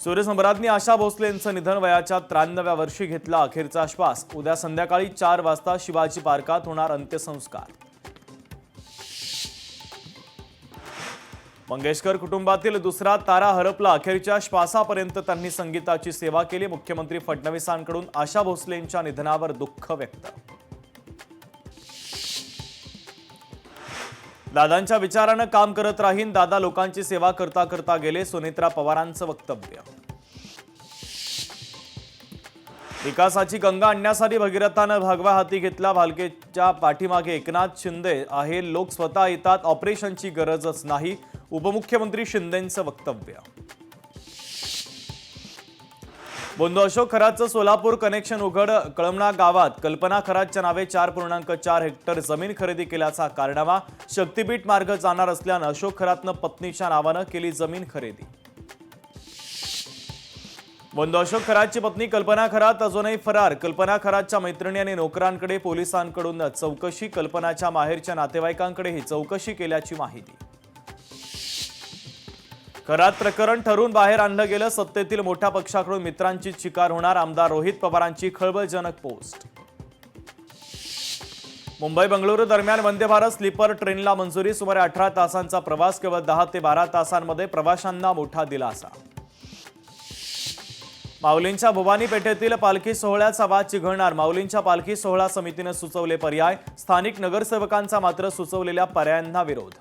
सूर्यसम्राज्ञी आशा भोसले यांचं निधन, वयाच्या 93व्या वर्षी घेतला अखेरचा श्वास। उद्या संध्याकाळी 4 वाजता शिवाजी पार्कात होणार अंत्यसंस्कार। मंगेशकर कुटुंबातील दुसरा तारा हरपला, अखेरच्या श्वासापर्यंत त्यांनी संगीताची सेवा केली। मुख्यमंत्री फडणवीसांकडून आशा भोसले यांच्या निधनावर दुःख व्यक्त। दादांच्या विचारानं काम करत राहीन, दादा लोकांची सेवा करता करता गेले, सुनेत्रा पवारांचं वक्तव्य। विकासाची गंगा आणण्यासाठी भगीरथानं भगवा हाती घेतला, भालकेच्या पाठीमागे एकनाथ शिंदे आहे, लोक स्वतः येतात, ऑपरेशनची गरजच नाही, उपमुख्यमंत्री शिंदेंचं वक्तव्य। बोंदो अशोक खरातचं सोलापूर कनेक्शन उघड, कळमना गावात कल्पना खरातच्या नावे 4.4 हेक्टर जमीन खरेदी केल्याचा कारनामा। शक्तीपीठ मार्ग जाणार असल्यानं अशोक खरातनं पत्नीच्या नावानं केली जमीन खरेदी। बोंदो अशोक खरातची पत्नी कल्पना खरात अजूनही फरार, कल्पना खरातच्या मैत्रिणी आणि नोकरांकडे पोलिसांकडून चौकशी, कल्पनाच्या माहेरच्या नातेवाईकांकडेही चौकशी केल्याची माहिती। खरात प्रकरण ठरून बाहेर आणलं गेलं, सत्तेतील मोठ्या पक्षाकडून मित्रांची शिकार होणार, आमदार रोहित पवारांची खळबळजनक पोस्ट। मुंबई बंगळुरू दरम्यान वंदे भारत स्लीपर ट्रेनला मंजुरी, सुमारे 18 तासांचा प्रवास, केवळ 10 ते 12 तासांमध्ये प्रवाशांना मोठा दिलासा। माऊलींच्या भवानी पेठेतील पालखी सोहळ्याचा वाद चिघळणार, माऊलींच्या पालखी सोहळा समितीनं सुचवले पर्याय, स्थानिक नगरसेवकांचा मात्र सुचवलेल्या पर्यायांना विरोध।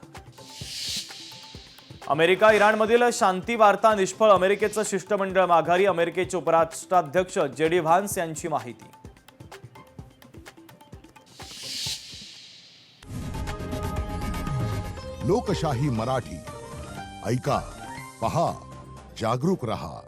अमेरिका इराणमधील शांती वार्ता निष्फळ, अमेरिकेचं शिष्टमंडळ माघारी, अमेरिकेचे उपराष्ट्राध्यक्ष जेडी व्हान्स यांची माहिती। लोकशाही मराठी ऐका, पहा, जागरूक रहा।